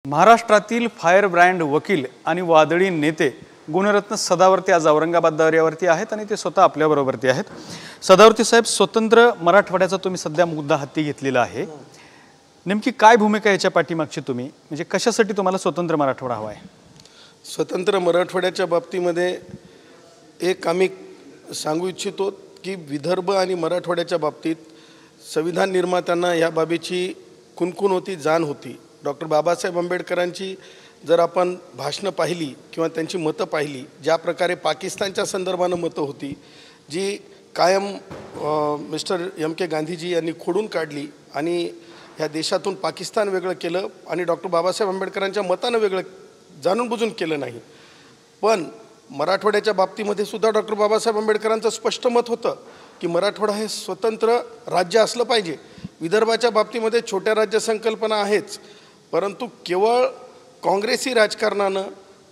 महाराष्ट्रातील fire brand वकील आणि वादळी नेते गुणरत्न सदावर्ती आज औरंगाबाद दौऱ्यावरती आहेत आणि ते स्वतः आपल्याबरोबरती आहेत। सदावर्ती साहेब, स्वतंत्र मराठवाड्याचा तुम्ही सध्या मुद्दा हाती घेतलेला आहे, नेमकी काय भूमिका याच्या पाठीमागची तुम्ही, म्हणजे कशासाठी तुम्हाला स्वतंत्र मराठवाडा हवा आहे? स्वतंत्र मराठवाड्याच्या बाबतीमध्ये एक आम्ही सांगू इच्छितो की विदर्भ आणि मराठवाड्याच्या बाबतीत संविधान निर्मात्यांना या बाबीची कुणकुण होती, जाण होती। डॉक्टर बाबासाहेब आंबेडकरांची जर आपण भाषणं पाहिली किंवा त्यांची मतं पाहिली, ज्या प्रकारे पाकिस्तानच्या संदर्भानं मतं होती जी कायम मिस्टर एम.के. गांधीजी यांनी खोडून काढली आणि ह्या देशातून पाकिस्तान वेगळं केलं आणि डॉक्टर बाबासाहेब आंबेडकरांच्या मतानं वेगळं जाणून बुजून केलं नाही। पण मराठवाड्याच्या बाबतीमध्ये सुद्धा डॉक्टर बाबासाहेब आंबेडकरांचं स्पष्ट मत होतं की मराठवाडा हे स्वतंत्र राज्य असलं पाहिजे। विदर्भाच्या बाबतीमध्ये छोट्या राज्य संकल्पना आहेच, परंतु केवळ काँग्रेसी राजकारणानं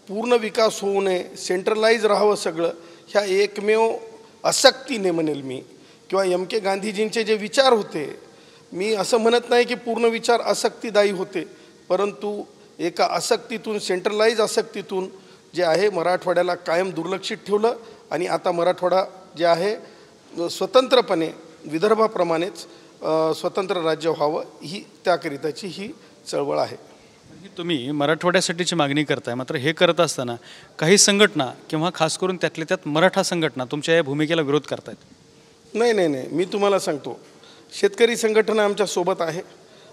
पूर्ण विकास होऊ नये, सेंट्रलाइज राहावं सगळं, ह्या एकमेव आसक्तीने म्हणेल मी, किंवा एम.के. गांधीजींचे जे विचार होते, मी असं म्हणत नाही की पूर्ण विचार आसक्तीदायी होते, परंतु एका आसक्तीतून, सेंट्रलाइज आसक्तीतून जे आहे मराठवाड्याला कायम दुर्लक्षित ठेवलं आणि आता मराठवाडा जे आहे स्वतंत्रपणे विदर्भाप्रमाणेच स्वतंत्र राज्य व्हावं, ही त्याकरिताची ही चळवळ आहे। तुम्ही मराठवाड्यासाठीची मागणी करताय, मात्र हे करत असताना काही संघटना किंवा खास करून त्यातल्या त्यात मराठा संघटना तुमच्या या भूमिकेला विरोध करतायत। नाही, मी तुम्हाला सांगतो, शेतकरी संघटना आमच्या सोबत आहे।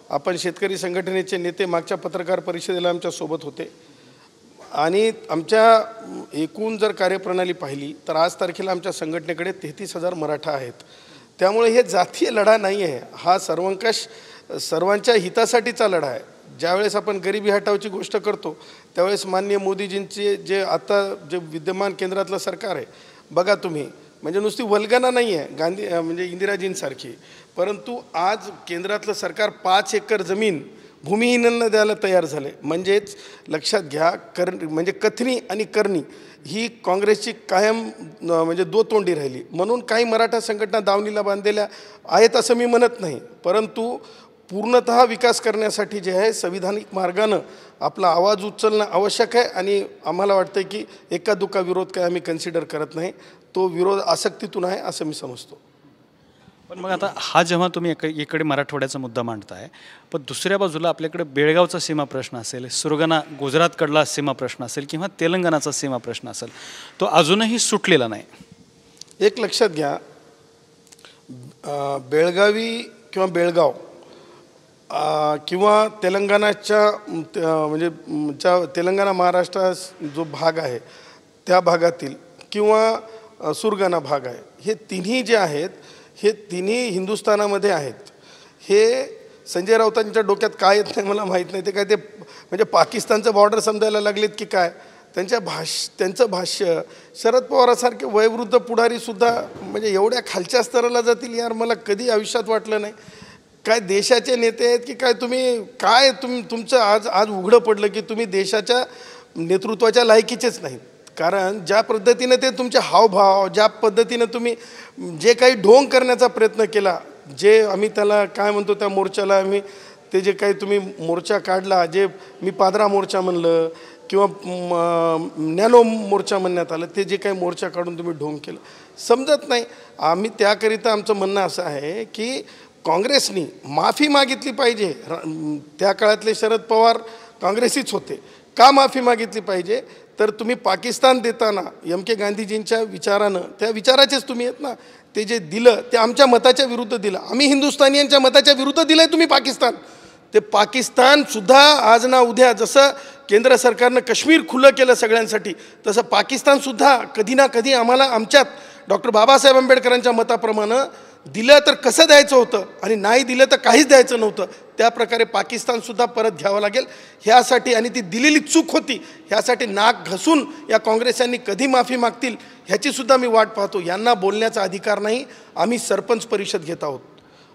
आपण शेतकरी संघटनेचे नेते मागच्या पत्रकार परिषदेला आमच्या सोबत होते आणि आमच्या एकूण जर कार्यप्रणाली पाहिली तर आज तारखेला आमच्या संघटनेकडे 33,000 मराठा आहेत। त्यामुळे हे जातीय लढा नाही आहे, हा सर्वंकष सर्वांच्या हितासाठीचा लढा आहे। ज्यावेळेस आपण गरिबी हटावची गोष्ट करतो त्यावेळेस माननीय मोदीजींचे जे आता जे विद्यमान केंद्रातलं सरकार आहे, बघा तुम्ही, म्हणजे नुसती वल्गना नाही आहे गांधी म्हणजे इंदिराजींसारखी, परंतु आज केंद्रातलं सरकार 5 एकर जमीन भूमिहीनांना द्यायला तयार झाले। म्हणजेच लक्षात घ्या, म्हणजे कथनी आणि करणी ही काँग्रेसची कायम म्हणजे दोतोंडी राहिली। म्हणून काही मराठा संघटना दावणीला बांधलेल्या आहेत असं मी म्हणत नाही, परंतु पूर्णतः विकास करण्यासाठी जे आहे संविधानिक मार्गानं आपला आवाज उचलणं आवश्यक आहे आणि आम्हाला वाटतं की एका दुका विरोध काय आम्ही कन्सिडर करत नाही, तो विरोध आसक्तीतून आहे असं मी समजतो। पण मग आता हा जेव्हा तुम्ही एकडे मराठवाड्याचा मुद्दा मांडताय, पण दुसऱ्या बाजूला आपल्याकडे बेळगावचा सीमा प्रश्न असेल, सुरगाणा गुजरातकडला सीमा प्रश्न असेल किंवा तेलंगणाचा सीमा प्रश्न असेल, तो अजूनही सुटलेला नाही। एक लक्षात घ्या, बेळगावी किंवा बेळगाव किंवा तेलंगणाच्या म्हणजे ज्या तेलंगणा महाराष्ट्र जो भाग आहे त्या भागातील किंवा सुरगाणा भाग आहे, हे तिन्ही जे आहेत हे तिन्ही हिंदुस्थानामध्ये आहेत। हे संजय राऊतांच्या डोक्यात काय येत नाही मला माहीत नाही, ते काय ते म्हणजे पाकिस्तानचं बॉर्डर समजायला लागलेत की काय? त्यांचं भाष्य शरद पवारासारखे वयोवृद्ध पुढारीसुद्धा म्हणजे एवढ्या खालच्या स्तराला जातील यार, मला कधी आयुष्यात वाटलं नाही। काय देशाचे नेते आहेत की काय? तुमचं आज उघडं पडलं की तुम्ही देशाच्या नेतृत्वाच्या लायकीचेच नाहीत, कारण ज्या पद्धतीनं ते तुमचे हावभाव, ज्या पद्धतीनं तुम्ही जे काही ढोंग करण्याचा प्रयत्न केला, जे आम्ही त्याला काय म्हणतो त्या मोर्चाला आम्ही ते जे काही तुम्ही मोर्चा काढला, जे मी पादरा मोर्चा म्हणलं किंवा नॅनो मोर्चा म्हणण्यात आलं, ते जे काही मोर्चा काढून तुम्ही ढोंग केलं समजत नाही। आम्ही त्याकरिता आमचं म्हणणं असं आहे की काँग्रेसनी माफी मागितली पाहिजे। त्या काळातले शरद पवार काँग्रेसीच होते, का माफी मागितली पाहिजे? तर तुम्ही पाकिस्तान देताना एम.के. गांधीजींच्या विचारानं, त्या विचाराचेच तुम्ही आहेत ना, ते जे दिलं ते आमच्या मताच्या विरुद्ध दिलं, आम्ही हिंदुस्थानियांच्या मताच्या विरुद्ध दिलं आहे तुम्ही पाकिस्तान। ते पाकिस्तानसुद्धा आज ना उद्या, जसं केंद्र सरकारनं काश्मीर खुलं केलं सगळ्यांसाठी, तसं पाकिस्तानसुद्धा कधी ना कधी आम्हाला आमच्यात डॉक्टर बाबासाहेब आंबेडकरांच्या मताप्रमाणे दिलं तर कसं द्यायचं होतं आणि नाही दिलं तर काहीच द्यायचं नव्हतं, त्या प्रकारे पाकिस्तानसुद्धा परत घ्यावं लागेल ह्यासाठी, आणि ती दिलेली चूक होती ह्यासाठी नाक घसून या काँग्रेसांनी कधी माफी मागतील ह्याचीसुद्धा मी वाट पाहतो। यांना बोलण्याचा अधिकार नाही। आम्ही सरपंच परिषद घेत आहोत,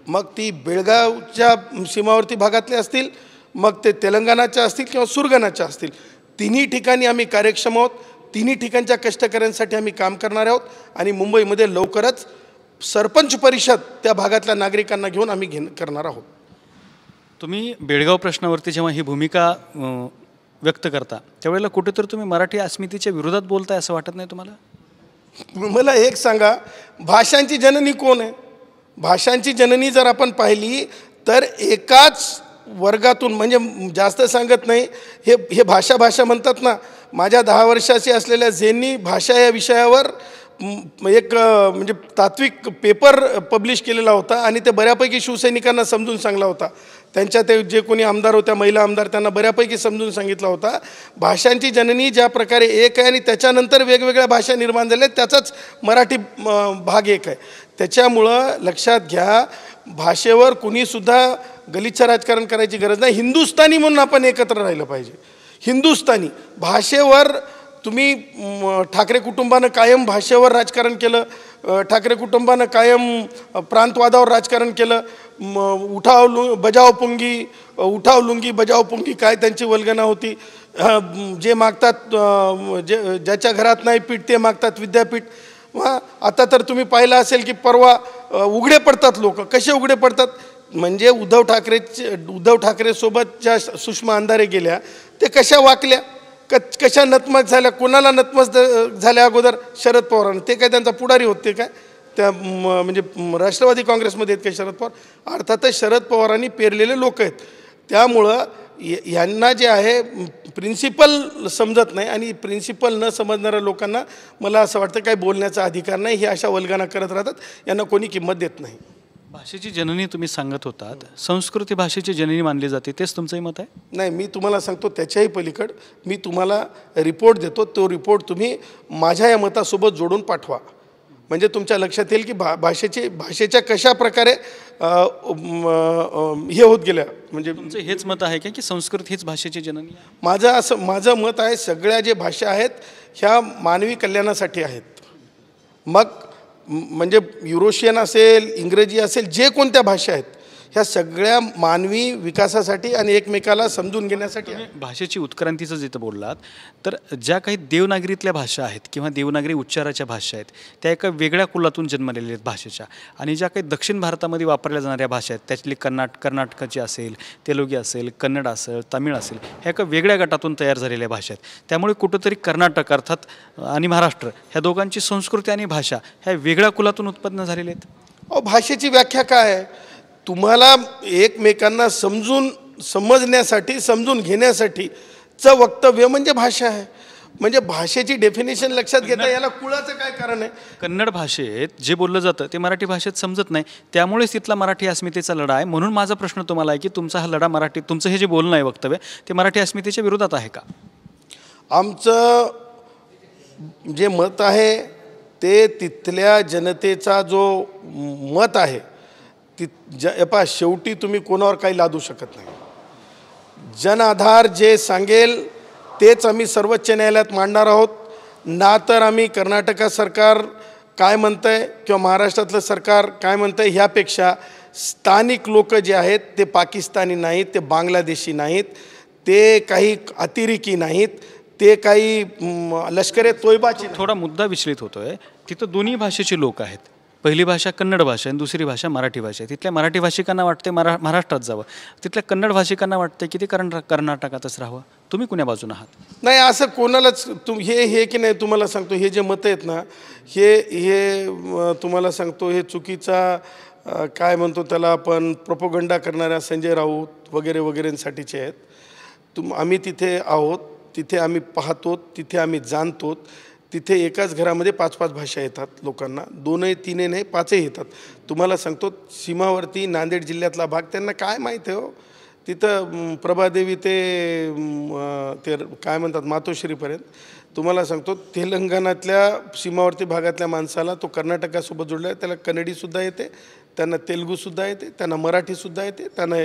मग ती बेळगावच्या सीमावर्ती भागातले असतील, मग ते तेलंगणाच्या असतील किंवा सुरगाणाच्या असतील, तिन्ही ठिकाणी आम्ही कार्यक्षम आहोत। तिन्ही ठिकाणच्या कष्टकऱ्यांसाठी आम्ही काम करणार आहोत आणि मुंबईमध्ये लवकरच सरपंच परिषद त्या भागातल्या नागरिकांना घेऊन आम्ही करणार आहोत। तुम्ही बेळगाव प्रश्नावरती जेव्हा ही भूमिका व्यक्त करता त्यावेळेला कुठेतरी तुम्ही मराठी अस्मितेच्या विरोधात बोलताय असं वाटत नाही तुम्हाला? मला एक सांगा, भाषांची जननी कोण आहे? भाषांची जननी जर आपण पाहिली तर एकाच वर्गातून, म्हणजे जास्त सांगत नाही, हे हे भाषा भाषा म्हणतात ना. माझ्या 10 वर्षाची असलेल्या झेननी भाषा या विषयावर एक म्हणजे तात्विक पेपर पब्लिश केलेला होता आणि ते बऱ्यापैकी शिवसैनिकांना समजून सांगला होता. त्यांच्या ते जे कोणी आमदार होत्या, महिला आमदार, त्यांना बऱ्यापैकी समजून सांगितला होता. भाषांची जननी ज्या प्रकारे एक आहे आणि त्याच्यानंतर वेगवेगळ्या भाषा निर्माण झाल्या, त्याचाच मराठी भाग एक आहे. त्याच्यामुळं लक्षात घ्या, भाषेवर कुणीसुद्धा गलिच्छ राजकारण करायची गरज नाही. हिंदुस्थानी म्हणून आपण एकत्र राहिलं पाहिजे. हिंदुस्थानी भाषेवर तुम्ही ठाकरे कुटुंबानं कायम भाषेवर राजकारण केलं. ठाकरे कुटुंबानं कायम प्रांतवादावर राजकारण केलं. बजाव पुंगी, उठाव लुंगी बजाव पुंगी, काय त्यांची वल्गना होती. जे मागतात, ज्याच्या घरात नाही पीठ ते मागतात विद्यापीठ. आता तर तुम्ही पाहिलं असेल की परवा उघडे पडतात लोक. कसे उघडे पडतात? म्हणजे उद्धव ठाकरेसोबत ज्या सुषमा अंधारे गेल्या ते कशा वाकल्या, कशा नतमस्त झाल्या? कोणाला नतमस्त झाल्या अगोदर? शरद पवारांना. ते काय त्यांचा पुढारी होते काय? त्या म्हणजे राष्ट्रवादी काँग्रेसमध्ये आहेत काय शरद पवार? अर्थातच शरद पवारांनी पेरलेले लोक आहेत. त्यामुळं यांना जे आहे प्रिन्सिपल समजत नाही आणि प्रिन्सिपल न समजणाऱ्या लोकांना मला असं वाटतं काही बोलण्याचा अधिकार नाही. हे अशा वल्गना करत राहतात, यांना कोणी किंमत देत नाही. भाषेची जननी तुम्ही सांगत होतात, संस्कृती भाषेची जननी मानली जाते, तेच तुमचंही मत आहे? नाही, मी तुम्हाला सांगतो त्याच्याही पलीकड मी तुम्हाला रिपोर्ट देतो. तो रिपोर्ट तुम्ही माझ्या या मतासोबत जोडून पाठवा, म्हणजे तुमच्या लक्षात येईल की भाषेच्या कशा प्रकारे हे होत गेल्या. म्हणजे तुमचं हेच मत आहे की संस्कृत हीच भाषेची जननी? माझं मत आहे, सगळ्या जे भाषा आहेत ह्या मानवी कल्याणासाठी आहेत. मग म्हणजे युरोशियन असेल, इंग्रजी असेल, जे कोणत्या भाषा आहेत ह्या सगळ्या मानवी विकासासाठी आणि एकमेकाला समजून घेण्यासाठी. भाषेची उत्क्रांतीचं जिथं बोललात, तर ज्या काही देवनागरीतल्या भाषा आहेत किंवा देवनागरी उच्चाराच्या भाषा आहेत त्या एका वेगळ्या कुलातून जन्मलेल्या आहेत भाषेच्या, आणि ज्या काही दक्षिण भारतामध्ये वापरल्या जाणाऱ्या भाषा आहेत त्यातली कर्नाटकाची असेल, तेलुगी असेल, कन्नड असेल, तमिळ असेल, ह्या एका वेगळ्या गटातून तयार झालेल्या भाषा आहेत. त्यामुळे कुठंतरी कर्नाटक अर्थात आणि महाराष्ट्र ह्या दोघांची संस्कृती आणि भाषा ह्या वेगळ्या कुलातून उत्पन्न झालेल्या आहेत. भाषेची व्याख्या काय आहे? तुम्हाला एकमेकांना समजण्यासाठी, समजून घेण्यासाठीचं वक्तव्य म्हणजे भाषा आहे. म्हणजे भाषेची डेफिनेशन लक्षात घेता याला कुळाचं काय कारण आहे? कन्नड भाषेत जे बोललं जातं ते मराठी भाषेत समजत नाही, त्यामुळेच तिथला मराठी अस्मितेचा लढा आहे. म्हणून माझा प्रश्न तुम्हाला आहे की तुमचा हा लढा मराठी, तुमचं हे जे बोलणं आहे, वक्तव्य, ते मराठी अस्मितेच्या विरोधात आहे का? आमचं जे मत आहे ते तिथल्या जनतेचा जो मत आहे शेवटी तुम्ही कोणावर काही लादू शकत नाही. जन आधार जे सांगेल तेच आम्ही सर्वोच्च न्यायालयात मांडणार आहोत. ना तर आम्ही कर्नाटक सरकार काय म्हणतंय किंवा महाराष्ट्रातलं सरकार काय म्हणतंय ह्यापेक्षा स्थानिक लोक जे आहेत ते पाकिस्तानी नाहीत, ते बांगलादेशी नाहीत, ते काही अतिरेकी नाहीत, ते काही लष्करे तोयबाची. थोडा मुद्दा विचलित होतोय. तिथं दोन्ही भाषेचे लोक आहेत. पहिली भाषा कन्नड भाषा आणि दुसरी भाषा मराठी भाषा आहे. तिथल्या मराठी भाषिकांना वाटते महाराष्ट्रात जावं, तिथल्या कन्नड भाषिकांना वाटते की ते कर्नाटकातच राहावं. तुम्ही कुण्या बाजून आहात? नाही, असं कोणालाच हे की नाही. तुम्हाला सांगतो हे जे मतं आहेत ना, हे तुम्हाला सांगतो हे चुकीचा काय म्हणतो त्याला आपण, प्रोपोगंडा करणाऱ्या संजय राऊत वगैरे वगैरेंसाठीचे आहेत. आम्ही तिथे आहोत, तिथे आम्ही पाहतो, तिथे आम्ही जाणतो. तिथे एकाच घरामध्ये 5-5 भाषा येतात लोकांना, 2 3 नाही 5 येतात. तुम्हाला सांगतो सीमावर्ती नांदेड जिल्ह्यातला भाग, त्यांना काय माहीत आहे हो. तिथं प्रभादेवी ते काय म्हणतात मातोश्रीपर्यंत. तुम्हाला सांगतो तेलंगणातल्या सीमावर्ती भागातल्या माणसाला तो कर्नाटकासोबत जोडला आहे. त्याला कन्नडीसुद्धा येते, त्यांना तेलुगूसुद्धा येते, त्यांना मराठीसुद्धा येते, त्यांना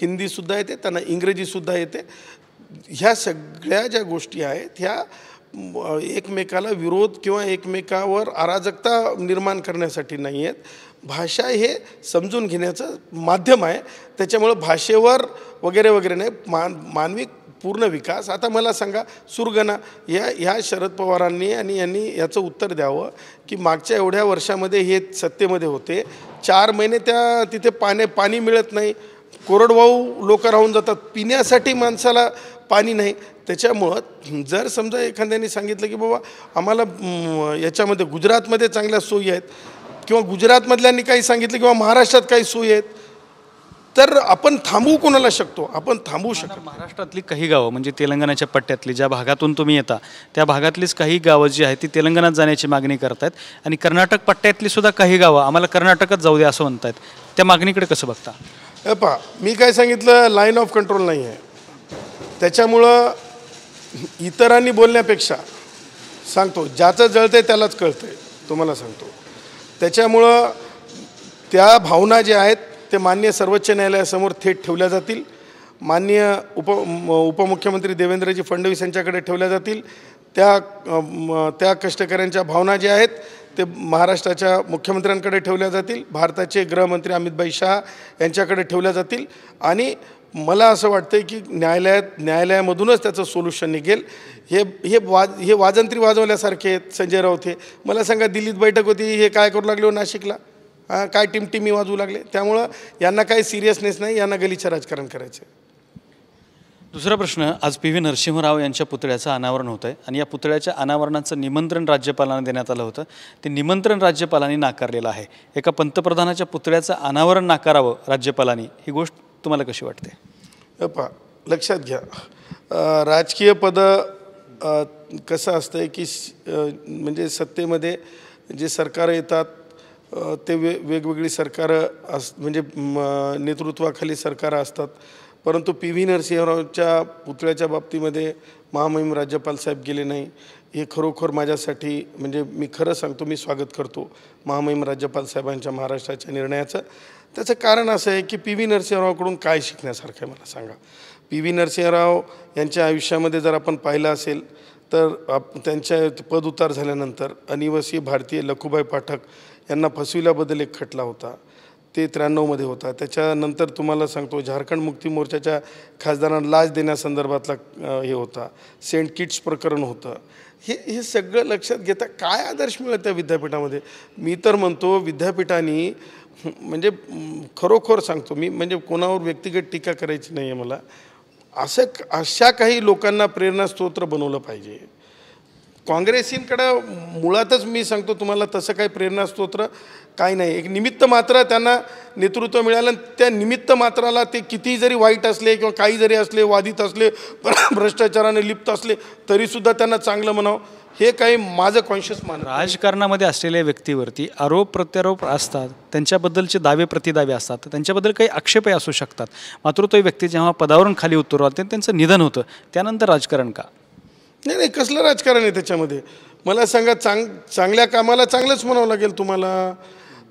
हिंदीसुद्धा येते, त्यांना इंग्रजीसुद्धा येते. ह्या सगळ्या ज्या गोष्टी आहेत ह्या एकमेकाला विरोध किंवा एकमेकावर अराजकता निर्माण करण्यासाठी नाही आहेत. भाषा हे समजून घेण्याचं माध्यम आहे. त्याच्यामुळं भाषेवर वगैरे वगैरे नाही, मानवी पूर्ण विकास. आता मला सांगा, सुरगणा ह्या शरद पवारांनी आणि यांनी याचं उत्तर द्यावं की मागच्या एवढ्या वर्षामध्ये हे सत्तेमध्ये होते, 4 महिने तिथे पाणी मिळत नाही, कोरडवाहू लोक राहून जातात, पिण्यासाठी माणसाला पाणी नाही. त्याच्यामुळं जर समजा एखाद्याने सांगितलं की बाबा आम्हाला याच्यामध्ये गुजरातमध्ये चांगल्या सोयी आहेत, किंवा गुजरातमधल्यांनी काही सांगितलं किंवा महाराष्ट्रात काही सोयी आहेत, तर आपण थांबवू कोणाला शकतो? आपण थांबवू शकतो. महाराष्ट्रातली काही गावं म्हणजे तेलंगणाच्या पट्ट्यातली, ज्या भागातून तुम्ही येता त्या भागातलीच काही गावं जी आहेत ती तेलंगणात जाण्याची मागणी करतायत, आणि कर्नाटक पट्ट्यातली सुद्धा काही गावं आम्हाला कर्नाटकात जाऊ द्या असं म्हणतायत. त्या मागणीकडे कसं बघता? हे पहा, मी काय सांगितलं, लाईन ऑफ कंट्रोल नाही आहे. त्याच्यामुळं इतरांनी बोलण्यापेक्षा सांगतो, ज्याचं जळतंय त्यालाच कळतंय, तुम्हाला सांगतो. त्याच्यामुळं त्या भावना ज्या आहेत ते माननीय सर्वोच्च न्यायालयासमोर थेट ठेवल्या जातील. माननीय उपमुख्यमंत्री देवेंद्रजी फडणवीस यांच्याकडे ठेवल्या जातील. त्या कष्टकऱ्यांच्या भावना ज्या आहेत ते महाराष्ट्राच्या मुख्यमंत्र्यांकडे ठेवल्या जातील. भारताचे गृहमंत्री अमित शाह यांच्याकडे ठेवल्या जातील. आणि मला असं वाटतं की न्यायालयामधूनच त्याचं सोल्युशन निघेल. हे वाजंत्री वाजवल्यासारखे आहेत संजय राऊत. हे मला सांगा, दिल्लीत बैठक होती, हे काय करू लागले हो नाशिकला? काय टिमटिमी वाजवू लागले? त्यामुळं यांना काही सिरियसनेस नाही, यांना गलिच्छ राजकारण करायचं. दुसरा प्रश्न, आज PV नरसिंहराव यांच्या पुतळ्याचं अनावरण होतं आहे, आणि या पुतळ्याच्या अनावरणाचं निमंत्रण राज्यपालांना देण्यात आलं होतं. ते निमंत्रण राज्यपालांनी नाकारलेलं आहे. एका पंतप्रधानाच्या पुतळ्याचं अनावरण नाकारावं राज्यपालांनी, ही गोष्ट तुम्हाला कशी वाटते? पहा, लक्षात घ्या, राजकीय पदं कसं असतं की म्हणजे सत्तेमध्ये जे सरकार येतात ते वेगवेगळी सरकारं म्हणजे नेतृत्वाखाली सरकारं असतात. परंतु PV नरसिंहरावच्या पुतळ्याच्या बाबतीमध्ये महामहिम राज्यपाल साहेब गेले नाही. हे खरोखर माझ्यासाठी, म्हणजे मी खरं सांगतो, मी स्वागत करतो महामहिम राज्यपाल साहेबांच्या महाराष्ट्राच्या निर्णयाचं. त्याचं कारण असं आहे की PV नरसिंहरावकडून काय शिकण्यासारखं आहे मला सांगा. PV नरसिंहराव यांच्या आयुष्यामध्ये जर आपण पाहिलं असेल तर त्यांच्या पद उतार झाल्यानंतर अनिवासी भारतीय लखुबाई पाठक यांना फसविल्याबद्दल एक खटला होता. ते 93मध्ये होता. त्याच्यानंतर तुम्हाला सांगतो, झारखंड मुक्ती मोर्चाच्या खासदारांना लाच देण्यासंदर्भातला हे होता. सेंट किट्स प्रकरण होतं. हे सगळं लक्षात घेता काय आदर्श मिळत त्या विद्यापीठामध्ये? मी तर म्हणतो विद्यापीठांनी, म्हणजे खरोखर सांगतो मी, म्हणजे कोणावर व्यक्तिगत टीका करायची नाही आहे मला, अशा काही लोकांना प्रेरणास्त्रोत्र बनवलं पाहिजे. काँग्रेसींकडं मुळातच मी सांगतो तुम्हाला तसं काही प्रेरणास्त्रोत्र काही नाही. एक निमित्त मात्र त्यांना नेतृत्व मिळालं, त्या निमित्त मात्राला ते किती जरी वाईट असले किंवा काही जरी असले, वादित असले, भ्रष्टाचाराने लिप्त असले, तरीसुद्धा त्यांना चांगलं म्हणावं, हे काही माझं कॉन्शियस मान. राजकारणामध्ये असलेल्या व्यक्तीवरती आरोप प्रत्यारोप असतात, त्यांच्याबद्दलचे दावे प्रतिदावे असतात, त्यांच्याबद्दल काही आक्षेपही असू शकतात. मात्र तो व्यक्ती जेव्हा पदावरून खाली उतरवते त्यांचं निधन होतं, त्यानंतर राजकारण का? नाही, कसलं राजकारण आहे त्याच्यामध्ये? मला सांगा, चांगल्या कामाला चांगलंच म्हणावं लागेल तुम्हाला.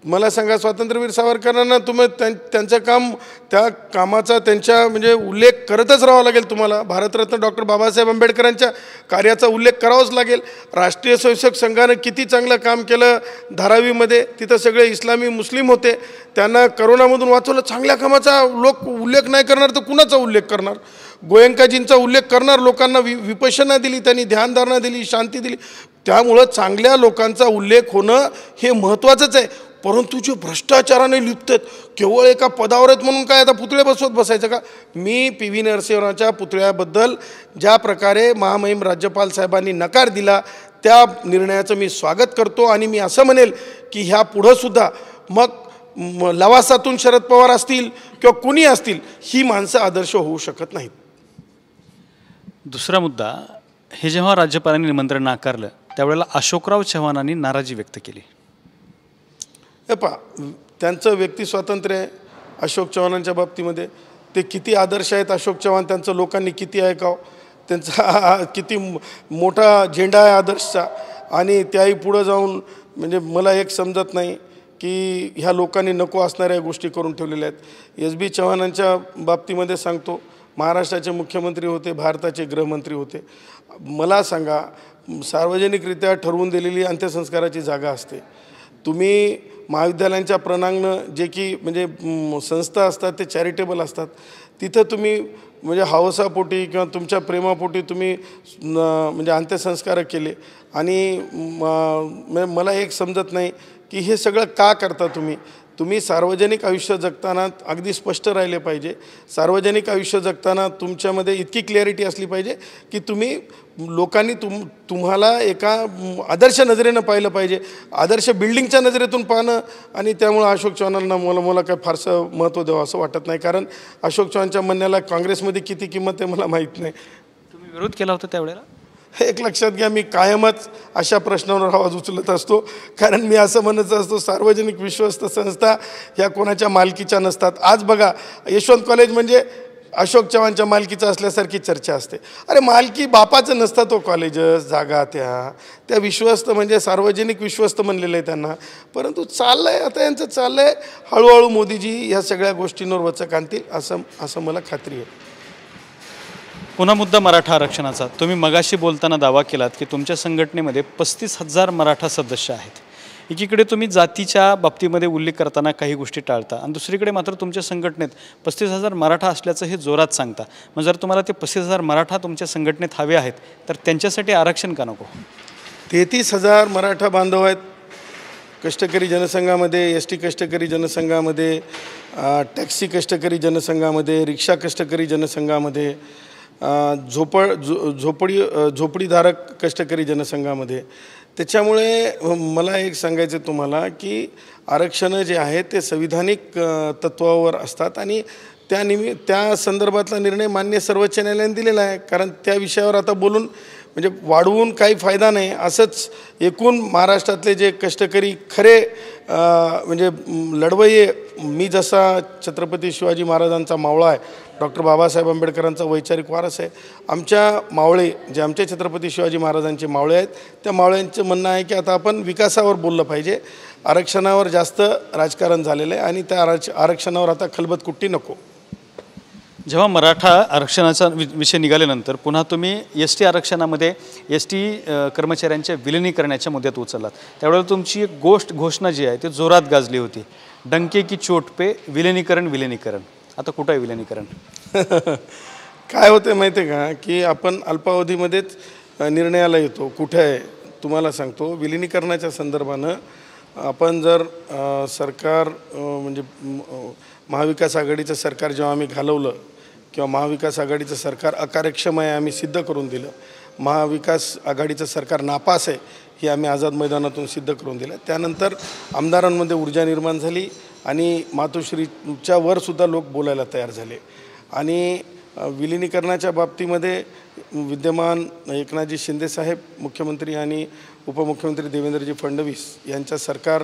मला सांगा, स्वातंत्र्यवीर सावरकरांना तुम्ही त्यांचं काम, त्या कामाचा त्यांच्या म्हणजे उल्लेख करतच राहावा लागेल तुम्हाला. भारतरत्न डॉक्टर बाबासाहेब आंबेडकरांच्या कार्याचा उल्लेख करावाच लागेल. राष्ट्रीय स्वयंसेवक संघानं किती चांगलं काम केलं धारावीमध्ये, तिथं सगळे इस्लामी मुस्लिम होते, त्यांना करोनामधून वाचवलं. चांगल्या कामाचा लोक उल्लेख नाही करणार तर कुणाचा उल्लेख करणार? गोयंकाजींचा उल्लेख करणार, लोकांना विपश्यना दिली, त्यांनी ध्यानधारणा दिली, शांती दिली. त्यामुळं चांगल्या लोकांचा उल्लेख होणं हे महत्त्वाचंच आहे. परंतु जे भ्रष्टाचाराने लिप्त आहेत, केवळ एका पदावर आहेत म्हणून काय आता पुतळे बसवत बसायचं का? मी PV नरसिंहरावच्या पुतळ्याबद्दल ज्या प्रकारे महामहिम राज्यपाल साहेबांनी नकार दिला त्या निर्णयाचं मी स्वागत करतो. आणि मी असं म्हणेल की ह्या पुढंसुद्धा मग लवासातून शरद पवार असतील किंवा कुणी असतील, ही माणसं आदर्श होऊ शकत नाहीत. दुसरा मुद्दा, हे जेव्हा राज्यपालांनी निमंत्रण नाकारलं त्यावेळेला अशोकराव चव्हाणांनी नाराजी व्यक्त केली. हे पहा, त्यांचं व्यक्ती स्वातंत्र्य आहे अशोक चव्हाणांच्या बाबतीमध्ये. ते किती आदर्श आहेत अशोक चव्हाण, त्यांचं लोकांनी किती ऐकावं, त्यांचा किती मोठा झेंडा आहे आदर्शचा. आणि त्याही पुढं जाऊन म्हणजे मला एक समजत नाही की ह्या लोकांनी नको असणाऱ्या गोष्टी करून ठेवलेल्या आहेत. SB चव्हाणांच्या बाबतीमध्ये सांगतो, महाराष्ट्राचे मुख्यमंत्री होते, भारताचे गृहमंत्री होते. मला सांगा, सार्वजनिकरित्या ठरवून दिलेली अंत्यसंस्काराची जागा असते. तुम्ही महाविद्यालयांच्या प्रणांगणं जे की म्हणजे संस्था असतात ते चॅरिटेबल असतात, तिथं तुम्ही म्हणजे हवसापोटी किंवा तुमच्या प्रेमापोटी तुम्ही म्हणजे अंत्यसंस्कार केले. आणि मला एक समजत नाही की हे सगळं का करता तुम्ही? तुम्ही सार्वजनिक आयुष्य जगताना अगदी स्पष्ट राहिले पाहिजे. सार्वजनिक आयुष्य जगताना तुमच्यामध्ये इतकी क्लॅरिटी असली पाहिजे की तुम्ही लोकांनी तुम्हाला एका आदर्श नजरेनं पाहिलं पाहिजे. आदर्श बिल्डिंगच्या नजरेतून पाहणं आणि त्यामुळं अशोक चव्हाणांना मला काय फारसं महत्त्व द्यावं असं वाटत नाही. कारण अशोक चव्हाणच्या म्हणण्याला काँग्रेसमध्ये किती किंमत आहे मला माहीत नाही. तुम्ही विरोध केला होता त्यावेळेला? हे एक लक्षात घ्या, मी कायमच अशा प्रश्नांवर आवाज उचलत असतो. कारण मी असं म्हणत असतो, सार्वजनिक विश्वस्त संस्था ह्या कोणाच्या मालकीच्या नसतात. आज बघा, यशवंत कॉलेज म्हणजे अशोक चव्हाणच्या मालकीचं असल्यासारखी चर्चा असते. अरे मालकी बापाचं नसतं तो कॉलेजस जागा त्या विश्वस्त म्हणजे सार्वजनिक विश्वस्त म्हणलेलं आहे त्यांना. परंतु चाललं आहे आता यांचं चाललं आहे, हळूहळू मोदीजी ह्या सगळ्या गोष्टींवर वचक आणतील असं मला खात्री आहे. पुन्हा मुद्दा मराठा आरक्षणाचा. तुम्ही मगाशी बोलताना दावा केलात की तुमच्या संघटनेमध्ये 35,000 मराठा सदस्य आहेत. एकीकडे तुम्ही जातीच्या बाबतीमध्ये उल्लेख करताना काही गोष्टी टाळता आणि दुसरीकडे मात्र तुमच्या संघटनेत 35,000 मराठा असल्याचं हे जोरात सांगता. मग जर तुम्हाला ते 35,000 मराठा तुमच्या संघटनेत हवे आहेत तर त्यांच्यासाठी आरक्षण का नको? 33,000 मराठा बांधव आहेत कष्टकरी जनसंघामध्ये, ST कष्टकरी जनसंघामध्ये, टॅक्सी कष्टकरी जनसंघामध्ये, रिक्षा कष्टकरी जनसंघामध्ये, झोपडीधारक कष्टकरी जनसंघामध्ये. त्याच्यामुळे मला एक सांगायचं तुम्हाला की आरक्षणं जे आहेत ते संविधानिक तत्त्वावर असतात आणि त्या संदर्भातला निर्णय मान्य सर्वोच्च न्यायालयाने दिलेला आहे. कारण त्या विषयावर आता बोलून म्हणजे वाढवून काही फायदा नाही. असंच एकूण महाराष्ट्रातले जे कष्टकरी खरे म्हणजे लढवय्ये, मी जसा छत्रपती शिवाजी महाराजांचा मावळा आहे, डॉक्टर बाबासाहेब आंबेडकरांचा वैचारिक वारस आहे, आमच्या मावळे जे आमचे छत्रपती शिवाजी महाराजांचे मावळे आहेत त्या मावळ्यांचं म्हणणं आहे की आता आपण विकासावर बोललं पाहिजे. आरक्षणावर जास्त राजकारण झालेलं आहे आणि त्या आरक्षणावर आता खलबतकुट्टी नको. जेव्हा मराठा आरक्षणाचा विषय निघाल्यानंतर पुन्हा तुम्ही ST आरक्षणामध्ये ST कर्मचाऱ्यांच्या विलिनीकरणाच्या मुद्द्यात उचललात. त्यावेळेला तुमची एक घोषणा जी आहे ती जोरात गाजली होती, डंके की चोट पे विलिनीकरण. आता कुठं आहे विलिनीकरण? काय होतं माहिती आहे का की आपण अल्पावधीमध्येच निर्णयाला येतो. कुठे आहे तुम्हाला सांगतो. विलिनीकरणाच्या संदर्भानं आपण जर सरकार म्हणजे महाविकास आघाडीचं सरकार जेव्हा आम्ही घालवलं किंवा महाविकास आघाडीचं सरकार अकार्यक्षम आहे आम्ही सिद्ध करून दिलं, महाविकास आघाडीचं सरकार नापास आहे हे आम्ही आझाद मैदानातून सिद्ध करून दिलं. त्यानंतर आमदारांमध्ये ऊर्जा निर्माण झाली आणि मातोश्रीच्या वरसुद्धा लोक बोलायला तयार झाले. आणि विलिनीकरणाच्या बाबतीमध्ये विद्यमान एकनाथजी शिंदेसाहेब मुख्यमंत्री आणि उपमुख्यमंत्री देवेंद्रजी फडणवीस यांच्या सरकार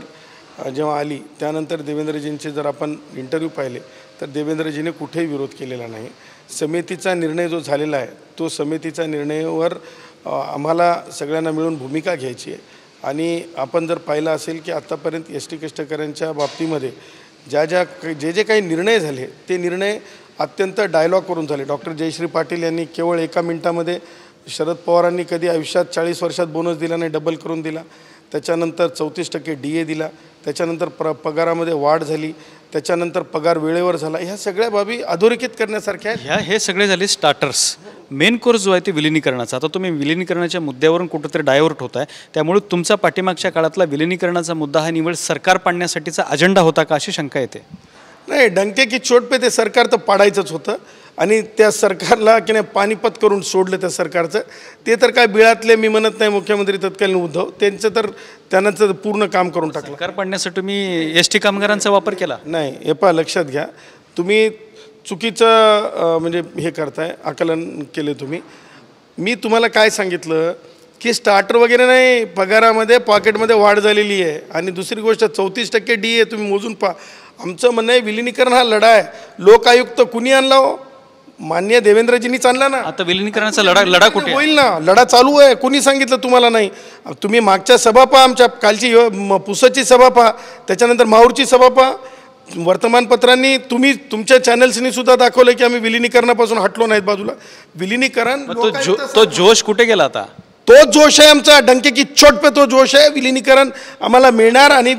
जेव्हा आली त्यानंतर देवेंद्रजींचे जर आपण इंटरव्ह्यू पाहिले तर देवेंद्रजीने कुठेही विरोध केलेला नाही. समितीचा निर्णय जो झालेला आहे तो समितीचा निर्णयावर आम्हाला सगळ्यांना मिळून भूमिका घ्यायची आहे. आणि आपण जर पाहिलं असेल की आत्तापर्यंत ST कष्टकऱ्यांच्या बाबतीमध्ये जे काही निर्णय झाले ते निर्णय अत्यंत डायलॉग करून झाले. डॉक्टर जयश्री पाटील यांनी केवळ 1 मिनिटामध्ये, शरद पवारांनी कधी आयुष्यात 40 वर्षात बोनस दिला नाही, डबल करून दिला. त्याच्यानंतर 34% DA दिला. त्याच्यानंतर पगारामध्ये वाढ झाली. त्याच्यानंतर पगार वेळेवर झाला. ह्या सगळ्या बाबी अधोरेखित करण्यासारख्या आहेत. हे सगळे झाले स्टार्टर्स. मेन कोर्स जो आहे ते विलिनीकरणाचा. आता तुम्ही विलिनीकरणाच्या मुद्द्यावरून कुठंतरी डायव्हर्ट होत आहे. त्यामुळे तुमचा पाठीमागच्या काळातला विलिनीकरणाचा मुद्दा हा निवड सरकार पाडण्यासाठीचा अजेंडा होता का अशी शंका येते? नाही, डंके की चोट पे ते सरकार तर पाडायचंच होतं आणि त्या सरकारला की नाही पानिपत करून सोडलं त्या सरकारचं. ते तर काय बिळातले मी म्हणत नाही मुख्यमंत्री तत्कालीन उद्धव, त्यांचं तर पूर्ण काम करून टाकलं. सरकार पाडण्यासाठी तुम्ही ST कामगारांचा वापर केला नाही. हे पहा, लक्षात घ्या, तुम्ही चुकीचं म्हणजे हे करताय, आकलन केले तुम्ही. मी तुम्हाला काय सांगितलं की स्टार्टर वगैरे नाही, पगारामध्ये पॉकेटमध्ये वाढ झालेली आहे. आणि दुसरी गोष्ट 34% DA तुम्ही मोजून पहा. आमचं म्हणणं आहे विलिनीकरण हा लढा आहे. लोकायुक्त कुणी आणला हो? मान्य देवेंद्रजींनीच आणला ना. आता विलिनीकरणाचा लढा कुठे होईल ना? लढा चालू आहे. कुणी सांगितलं तुम्हाला नाही? तुम्ही मागच्या सभा पहा, आमच्या कालची पुसदची सभा पहा, त्याच्यानंतर माहूरची सभा पहा. वर्तमानपत्रांनी तुमच्या चॅनल्सनी सुद्धा दाखवलं की आम्ही विलिनीकरणापासून हटलो नाहीत बाजूला. विलिनीकरण तो जोश कुठे गेला? आता तो जोश आहे आमचा, डंके की चोट पे तो जोश आहे. विलिनीकरण आम्हाला मिळणार आणि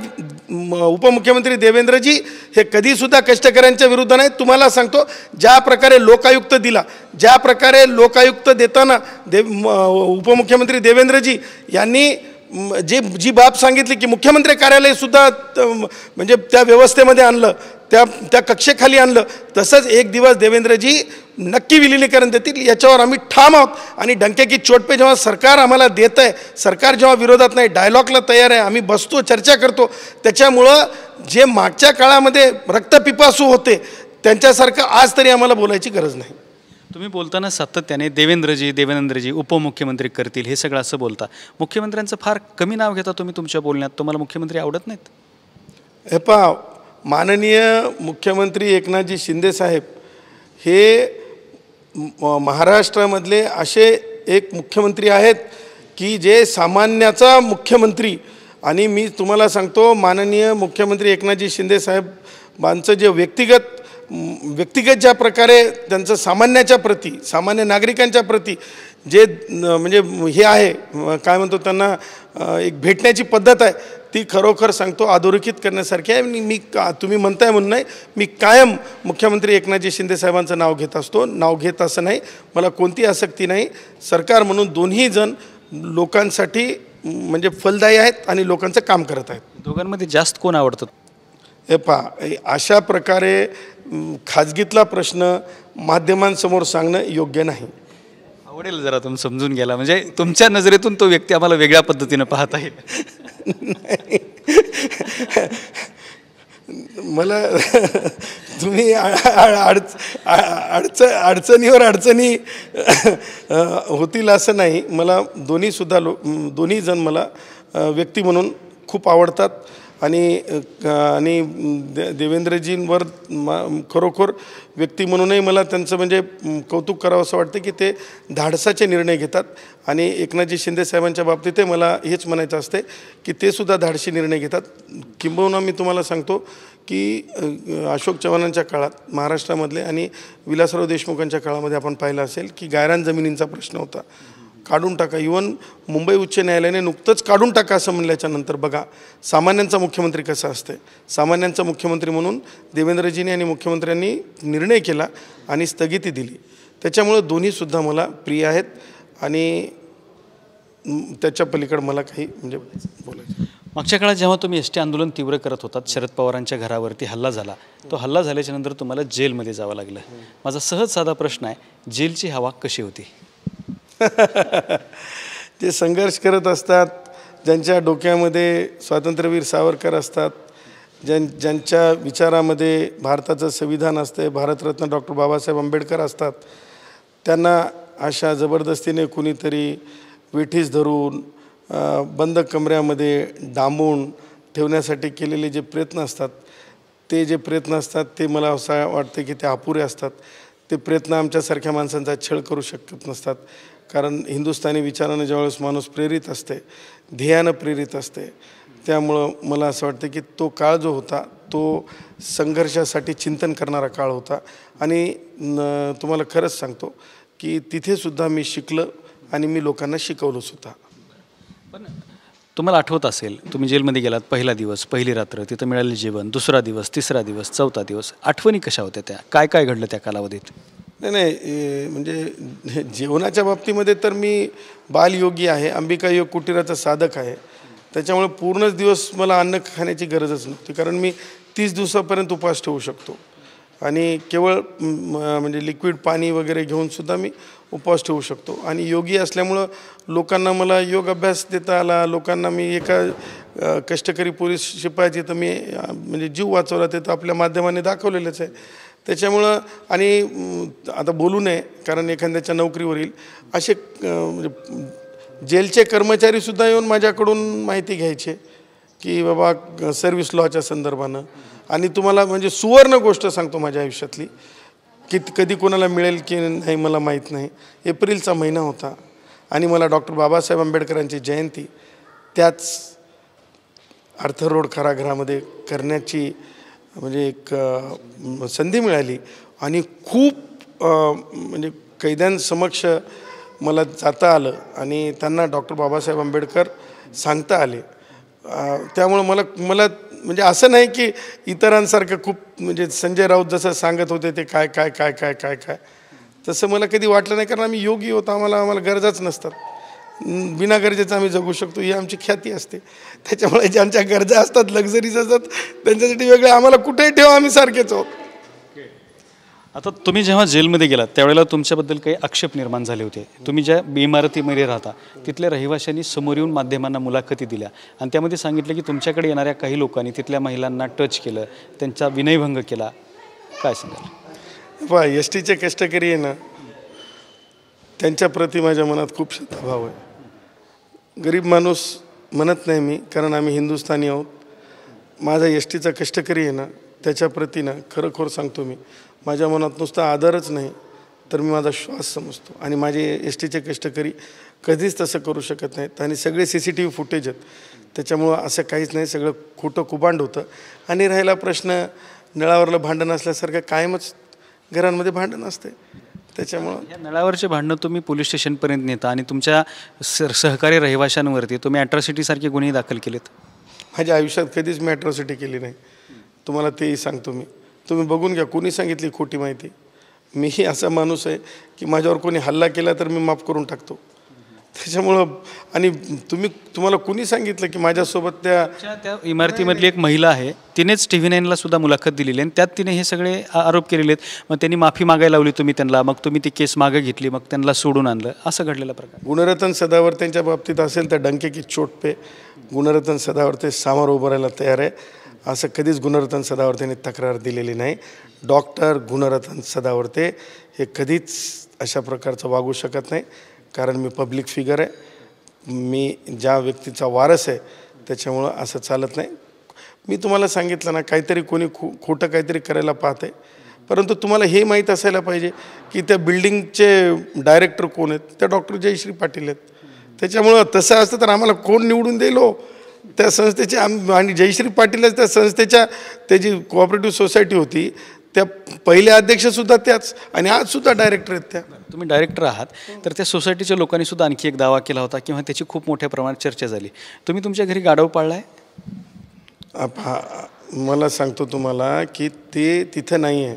उपमुख्यमंत्री देवेंद्रजी हे कधीसुद्धा कष्टकऱ्यांच्या विरुद्ध नाहीत. तुम्हाला सांगतो, ज्या प्रकारे लोकायुक्त दिला, ज्या प्रकारे लोकायुक्त देताना उपमुख्यमंत्री देवेंद्रजी यांनी जी बाब सांगितली की मुख्यमंत्री कार्यालयसुद्धा म्हणजे त्या व्यवस्थेमध्ये आणलं, त्या कक्षेखाली आणलं, तसंच एक दिवस देवेंद्रजी नक्की विलिनीकरण देतील याच्यावर आम्ही ठाम आहोत. आणि डंके की चोट पे जेव्हा सरकार आम्हाला देत आहे, सरकार जेव्हा विरोधात नाही, डायलॉगला तयार आहे, आम्ही बसतो, चर्चा करतो. त्याच्यामुळं जे मागच्या काळामध्ये रक्तपिपासू होते त्यांच्यासारखं आज तरी आम्हाला बोलायची गरज नाही. तुम्ही बोलताना सातत्याने देवेंद्रजी उपमुख्यमंत्री करतील हे सगळं असं बोलता. मुख्यमंत्र्यांचं फार कमी नाव घेता तुम्ही तुमच्या बोलण्यात. तुम्हाला मुख्यमंत्री आवडत नाहीत? हे पहा, माननीय मुख्यमंत्री एकनाथजी शिंदेसाहेब हे महाराष्ट्रामधले असे एक मुख्यमंत्री आहेत की जे सामान्याचा मुख्यमंत्री. आणि मी तुम्हाला सांगतो, माननीय मुख्यमंत्री एकनाथजी शिंदेसाहेबांचं जे व्यक्तिगत ज्या प्रकारे त्यांचं सामान्याच्या प्रती, सामान्य नागरिकांच्या प्रती जे म्हणजे हे आहे, काय म्हणतो त्यांना, एक भेटण्याची पद्धत आहे, ती खरोखर सांगतो अधोरेखित करण्यासारखी आहे. मी तुम्ही म्हणताय म्हणून नाही, मी कायम मुख्यमंत्री एकनाथजी शिंदेसाहेबांचं नाव घेत असतो. नाव घेत असं नाही, मला कोणती आसक्ती नाही. सरकार म्हणून दोन्ही जण लोकांसाठी म्हणजे फलदायी आहेत आणि लोकांचं काम करत आहेत. दोघांमध्ये जास्त कोण आवडतं? हे पहा, अशा प्रकारे खाजगीतला प्रश्न माध्यमांसमोर सांगणं योग्य नाही. आवडेल जरा तुम्ही समजून गेला, म्हणजे तुमच्या नजरेतून तो व्यक्ती आम्हाला वेगळ्या पद्धतीनं पाहता येईल. मला तुम्ही अडचणीवर अडचणी होतील असं नाही. मला दोन्ही जण मला व्यक्ती म्हणून खूप आवडतात. आणि देवेंद्रजींवर खरोखर व्यक्ती म्हणूनही मला त्यांचं म्हणजे कौतुक करावं असं वाटतं की ते धाडसाचे निर्णय घेतात. आणि एकनाथजी शिंदेसाहेबांच्या बाबतीतही मला हेच म्हणायचं असते की ते सुद्धा धाडसी निर्णय घेतात. किंबहुना मी तुम्हाला सांगतो की अशोक चव्हाणांच्या काळात महाराष्ट्रामधले आणि विलासराव देशमुखांच्या काळामध्ये आपण पाहिलं असेल की गायरान जमिनींचा प्रश्न होता, काढून टाका. इवन मुंबई उच्च न्यायालयाने नुकतंच काढून टाका असं म्हणल्याच्या नंतर बघा सामान्यांचा मुख्यमंत्री कसा असते. सामान्यांचा मुख्यमंत्री म्हणून देवेंद्रजींनी आणि मुख्यमंत्र्यांनी निर्णय केला आणि स्थगिती दिली. त्याच्यामुळं दोन्हीसुद्धा मला प्रिय आहेत आणि त्याच्या पलीकडे मला काही म्हणजे बोलायचं. मागच्या काळात जेव्हा तुम्ही एसटी आंदोलन तीव्र करत होतात, शरद पवारांच्या घरावरती हल्ला झाला, तो हल्ला झाल्याच्या नंतर तुम्हाला जेलमध्ये जावं लागलं. माझा सहज साधा प्रश्न आहे, जेलची हवा कशी होती? जे संघर्ष करत असतात, ज्यांच्या डोक्यामध्ये स्वातंत्र्यवीर सावरकर असतात, ज्यांच्या विचारामध्ये भारताचं संविधान असते, भारतरत्न डॉक्टर बाबासाहेब आंबेडकर असतात, त्यांना अशा जबरदस्तीने कुणीतरी वेठीस धरून बंद कमऱ्यामध्ये डांबून ठेवण्यासाठी केलेले जे प्रयत्न असतात, ते मला असं वाटतं की ते अपुरे असतात. ते प्रयत्न आमच्यासारख्या माणसांचा छळ करू शकत नसतात. कारण हिंदुस्थानी विचारानं ज्यावेळेस माणूस प्रेरित असते, ध्येयानं प्रेरित असते, त्यामुळं मला असं वाटतं की तो काळ जो होता तो संघर्षासाठी चिंतन करणारा काळ होता. आणि तुम्हाला खरंच सांगतो की तिथेसुद्धा मी शिकलं आणि मी लोकांना शिकवलं सुद्धा. पण तुम्हाला आठवत असेल, तुम्ही जेलमध्ये गेलात, पहिला दिवस, पहिली रात्र, तिथं मिळालेलं जेवण, दुसरा दिवस, तिसरा दिवस, चौथा दिवस, आठवणी कशा होत्या त्या? काय काय घडलं त्या कालावधीत? नाही, म्हणजे जेवणाच्या बाबतीमध्ये तर मी बालयोगी आहे, अंबिका योग कुटीराचा साधक आहे. त्याच्यामुळे पूर्णच दिवस मला अन्न खाण्याची गरजच नव्हती, कारण मी 30 दिवसापर्यंत उपवास ठेवू शकतो. आणि केवळ म्हणजे लिक्विड पाणी वगैरे घेऊनसुद्धा मी उपवास ठेवू शकतो. आणि योगी असल्यामुळं लोकांना मला योग अभ्यास देता आला. लोकांना मी एका कष्टकरी पोलीस शिपायाची तर मी म्हणजे जीव वाचवला, ते तर आपल्या माध्यमाने दाखवलेलंच आहे. त्याच्यामुळं आणि आता बोलू नये कारण एखाद्याच्या नोकरीवर येईल, असे म्हणजे जेलचे कर्मचारीसुद्धा येऊन माझ्याकडून माहिती घ्यायचे की बाबा सर्व्हिस लॉच्या संदर्भानं. आणि तुम्हाला म्हणजे सुवर्ण गोष्ट सांगतो माझ्या आयुष्यातली, की कधी कोणाला मिळेल की नाही मला माहीत नाही. एप्रिलचा महिना होता आणि मला डॉक्टर बाबासाहेब आंबेडकरांची जयंती त्याच आर्थर रोड कारागृहामध्ये करण्याची म्हणजे एक संधी मिळाली. आणि खूप म्हणजे कैद्यांसमक्ष मला जाता आलं आणि त्यांना डॉक्टर बाबासाहेब आंबेडकर सांगता आले. त्यामुळं मला म्हणजे असं नाही की इतरांसारखं खूप म्हणजे संजय राऊत जसं सांगत होते ते काय काय काय काय काय काय तसं मला कधी वाटलं नाही, कारण आम्ही योगी होतो, आम्हाला गरजाच नसतात. बिना गरजेचं आम्ही जगू शकतो ही आमची ख्याती असते. त्याच्यामुळे ज्यांच्या गरजा असतात लक्झरीज असतात त्यांच्यासाठी वेगळे, आम्हाला कुठेही ठेवा आम्ही सारखेच आहोत. आता तुम्ही जेव्हा जेलमध्ये गेलात त्यावेळेला तुमच्याबद्दल काही आक्षेप निर्माण झाले होते. तुम्ही ज्या इमारतीमध्ये राहता तिथल्या रहिवाशांनी समोर येऊन माध्यमांना मुलाखती दिल्या आणि त्यामध्ये सांगितलं की तुमच्याकडे येणाऱ्या काही लोकांनी तिथल्या महिलांना टच केलं, त्यांचा विनयभंग केला. काय सांगाल? पहा, एस टीचे कष्टकरी आहे ना, त्यांच्याप्रती माझ्या मनात खूप श्रद्धाभाव आहे. गरीब माणूस म्हणत नाही मी, कारण आम्ही हिंदुस्थानी आहोत. माझा एस टीचा कष्टकरी आहे ना, त्याच्याप्रती ना खरोखर सांगतो मी, माझ्या मनात नुसता आदरच नाही तर मी माझा श्वास समजतो. आणि माझे एस टीचे कष्टकरी कधीच तसं करू शकत नाहीत. आणि सगळे CCTV फुटेज आहेत, त्याच्यामुळं असं काहीच नाही, सगळं खोटं कुबांड होतं. आणि राहिला प्रश्न नळावरलं भांडण असल्यासारखं कायमच घरांमध्ये भांडण असते. त्याच्यामुळं या नळावरचे भांडणं तुम्ही पोलीस स्टेशनपर्यंत नेता आणि तुमच्या सहकारी रहिवाशांवरती तुम्ही ॲट्रॉसिटीसारखे गुन्हे दाखल केलेत. माझ्या आयुष्यात कधीच मी ॲट्रॉसिटी केली नाही, तुम्हाला तेही सांगतो मी. तुम्ही बघून घ्या, कोणी सांगितली खोटी माहिती. मीही असा माणूस आहे की माझ्यावर कोणी हल्ला केला तर मी माफ करून टाकतो. त्याच्यामुळं आणि तुम्हाला कुणी सांगितलं की माझ्यासोबत त्या इमारतीमधली एक महिला आहे, तिनेच TV9ला सुद्धा मुलाखत दिलेली आणि त्यात तिने हे सगळे आरोप केलेले आहेत. मग त्यांनी माफी मागायला लावली तुम्ही त्यांना, मग तुम्ही ती केस मागे घेतली, मग त्यांना सोडून आणलं, असं घडलेला प्रकार. गुणरत्न सदावर्तेंच्या बाबतीत असेल तर डंके की चोट पे गुणरत्न सदावर्ते सामोर उभं राहायला तयार आहे. असं कधीच गुणरत्न सदावर्तेने तक्रार दिलेली नाही. डॉक्टर गुणरत्न सदावर्ते हे कधीच अशा प्रकारचं वागू शकत नाही, कारण मी पब्लिक फिगर आहे. मी ज्या व्यक्तीचा वारस आहे त्याच्यामुळं असं चालत नाही. मी तुम्हाला सांगितलं ना, काहीतरी कोणी खोटं काहीतरी करायला पाहते, परंतु तुम्हाला हे माहीत असायला पाहिजे की त्या बिल्डिंगचे डायरेक्टर कोण आहेत, त्या डॉक्टर जयश्री पाटील आहेत. त्याच्यामुळं तसं असतं तर आम्हाला कोण निवडून देईल हो त्या संस्थेचे. आणि जयश्री पाटीलच त्या संस्थेच्या, त्याची कोऑपरेटिव्ह सोसायटी होती, त्या पहिल्या अध्यक्षसुद्धा त्याच आणि आजसुद्धा डायरेक्टर आहेत त्या. तुम्ही डायरेक्टर आहात तर त्या सोसायटीच्या लोकांनी सुद्धा आणखी एक दावा केला होता किंवा त्याची खूप मोठ्या प्रमाणात चर्चा झाली. तुम्ही तुमच्या घरी गाढव पाळला आहे? मला सांगतो तुम्हाला की ते तिथं नाही आहे.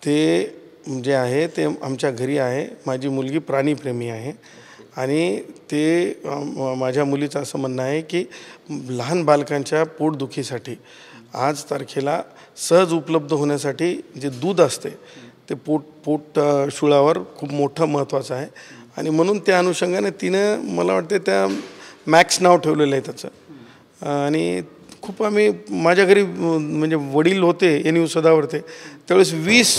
ते जे आहे ते आमच्या घरी आहे. माझी मुलगी प्राणीप्रेमी आहे आणि ते माझ्या मुलीचं असं म्हणणं आहे की लहान बालकांच्या पोटदुखीसाठी आज तारखेला सहज उपलब्ध होण्यासाठी जे दूध असते ते पोट शुळावर खूप मोठं महत्त्वाचं आहे. आणि म्हणून त्या अनुषंगाने तिनं मला वाटते त्या मॅक्स नाव ठेवलेलं आहे त्याचं. आणि खूप आम्ही माझ्या घरी म्हणजे वडील होते NU सदावर्ते त्यावेळेस 20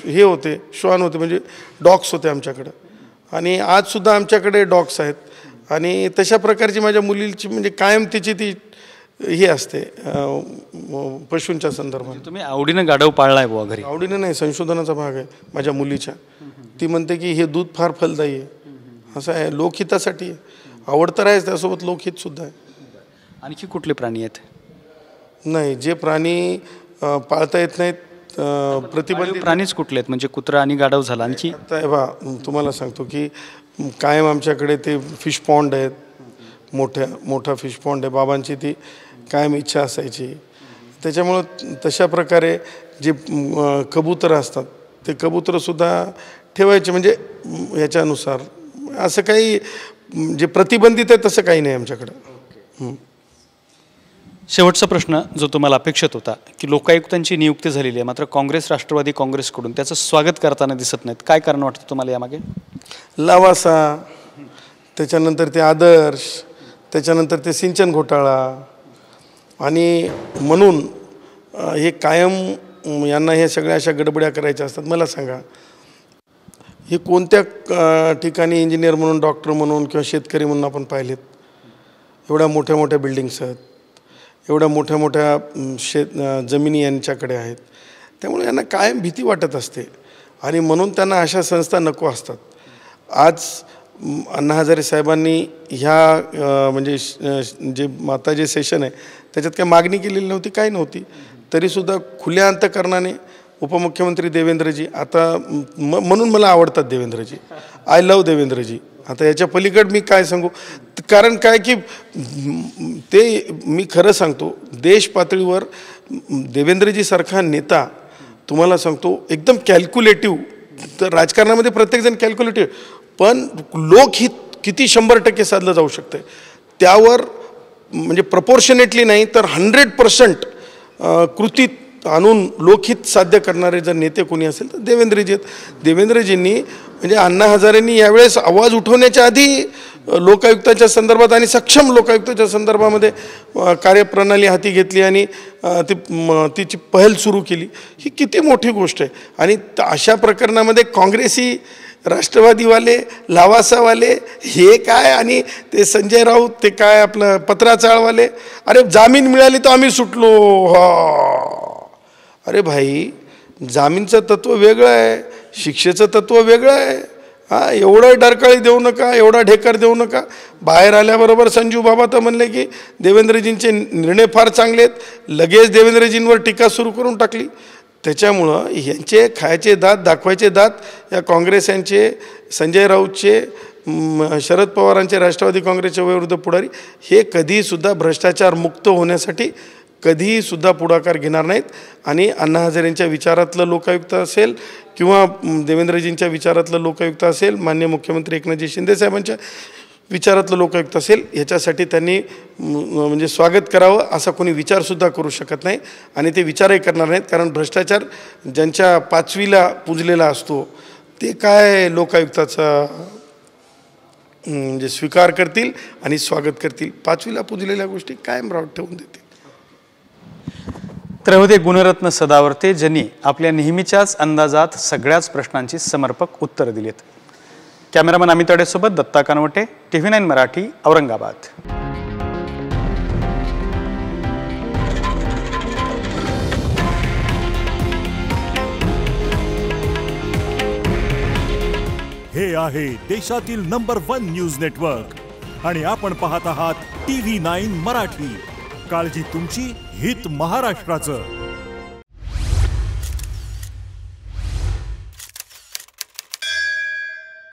हे होते श्वान होते, म्हणजे डॉग्स होते आमच्याकडं. आणि आजसुद्धा आमच्याकडे डॉग्स आहेत. आणि तशा प्रकारची माझ्या मुलीची म्हणजे कायम तिची ती हे असते पशूंच्या संदर्भात. तुम्ही आवडीनं गाढव पाळलाय बुवा घरी? आवडीनं नाही, संशोधनाचा भाग आहे माझ्या मुलीच्या. ती म्हणते की हे दूध फार फलदायी आहे. असं आहे, लोकहितासाठी आवड तर आहेच, त्यासोबत लोकहितसुद्धा आहे. आणखी कुठले प्राणी आहेत? नाही, जे प्राणी पाळता येत नाहीत प्रतिबंधित प्राणीच कुठले आहेत? म्हणजे कुत्रा आणि गाढव झाला, आणखी? आता बा तुम्हाला सांगतो की कायम आमच्याकडे ते फिश पॉन्ड आहेत, मोठा फिश पॉन्ड आहे. बाबांची ती कायम इच्छा असायची. त्याच्यामुळं तशा प्रकारे जे कबूतर असतात ते कबूतरसुद्धा ठेवायचे, म्हणजे ह्याच्यानुसार. असं काही जे प्रतिबंधित आहे तसं काही नाही आमच्याकडं. शेवटचा प्रश्न जो तुम्हाला अपेक्षित होता की लोकायुक्तांची नियुक्ती झालेली आहे, मात्र काँग्रेस राष्ट्रवादी काँग्रेसकडून त्याचं स्वागत करताना दिसत नाहीत, काय कारण वाटतं तुम्हाला यामागे? लवासा, त्याच्यानंतर ते आदर्श, त्याच्यानंतर ते सिंचन घोटाळा. आणि म्हणून हे कायम यांना हे सगळ्या अशा गडबड्या करायच्या असतात. मला सांगा, हे कोणत्या ठिकाणी इंजिनियर म्हणून, डॉक्टर म्हणून किंवा शेतकरी म्हणून आपण पाहिलेत? एवढ्या मोठ्या मोठ्या बिल्डिंग्स आहेत, एवढ्या मोठ्या मोठ्या जमिनी यांच्याकडे आहेत. त्यामुळे यांना कायम भीती वाटत असते आणि म्हणून त्यांना अशा संस्था नको असतात. आज अण्णा हजारे साहेबांनी ह्या म्हणजे जे आता जे सेशन आहे त्याच्यात काही मागणी केलेली नव्हती, काही नव्हती, तरीसुद्धा खुल्या अंतकरणाने उपमुख्यमंत्री देवेंद्रजी, आता म्हणून मला आवडतात देवेंद्रजी, आय लव्ह देवेंद्रजी. आता याच्या पलीकडे मी काय सांगू, कारण काय की ते मी खरं सांगतो, देश पातळीवर देवेंद्रजीसारखा नेता तुम्हाला सांगतो एकदम कॅल्क्युलेटिव्ह. तर राजकारणामध्ये प्रत्येकजण कॅल्क्युलेटिव्ह, पण लोकहित किती 100% साधलं जाऊ शकतं त्यावर म्हणजे प्रपोर्शनेटली नाही तर 100% कृतीत आणून लोकहित साध्य करणारे जर नेते कोणी असेल तर देवेंद्रजी आहेत. देवेंद्रजींनी म्हणजे अण्णा हजारेंनी यावेळेस आवाज उठवण्याच्या आधी लोकायुक्ताच्या संदर्भात आणि सक्षम लोकायुक्ताच्या संदर्भामध्ये कार्यप्रणाली हाती घेतली आणि तिची पहल सुरू केली. ही किती मोठी गोष्ट आहे. आणि अशा प्रकरणामध्ये काँग्रेसी, राष्ट्रवादीवाले, लावासावाले हे काय आणि ते संजय राऊत ते काय आपलं पत्राचाळवाले, अरे जामीन मिळाली तर आम्ही सुटलो. हा अरे भाई, जामीनचं तत्त्व वेगळं आहे, शिक्षेचं तत्त्व वेगळं आहे. हां, एवढं डरकाळी देऊ नका, एवढा ढेकर देऊ नका. बाहेर आल्याबरोबर संजू बाबा तर म्हणले की देवेंद्रजींचे निर्णय फार चांगले आहेत, लगेच देवेंद्रजींवर टीका सुरू करून टाकली. त्याच्यामुळं यांचे खायचे दात दाखवायचे दात या काँग्रेस यांचे, संजय राऊतचे, शरद पवारांचे, राष्ट्रवादी काँग्रेसचे वयोवृद्ध पुढारी हे कधीसुद्धा भ्रष्टाचार मुक्त होण्यासाठी कधीसुद्धा पुढाकार घेणार नाहीत. आणि अण्णा हजारेंच्या विचारातलं लोकायुक्त असेल किंवा देवेंद्रजींच्या विचारातलं लोकायुक्त असेल, माननीय मुख्यमंत्री एकनाथजी शिंदेसाहेबांच्या विचारातलं लोकायुक्त असेल, ह्याच्यासाठी त्यांनी म्हणजे स्वागत करावं असा कोणी विचारसुद्धा करू शकत नाही. आणि ते विचारही करणार नाहीत, कारण भ्रष्टाचार ज्यांच्या 5वीला पुजलेला असतो ते काय लोकायुक्ताचा म्हणजे स्वीकार करतील आणि स्वागत करतील. 5वीला पुजलेल्या गोष्टी कायम राहून ठेवून देतील. तर होते गुणरत्न सदावर्ते, ज्यांनी आपल्या नेहमीच्याच अंदाजात सगळ्याच प्रश्नांची समर्पक उत्तरं दिलीत. कॅमेरामन अमित अडेसोबत दत्ता कानवटे, TV9 मराठी, औरंगाबाद. हे आहे देशातील नंबर 1 न्यूज नेटवर्क आणि आपण पाहत आहात TV9 मराठी. काळजी तुमची, हित महाराष्ट्राचं.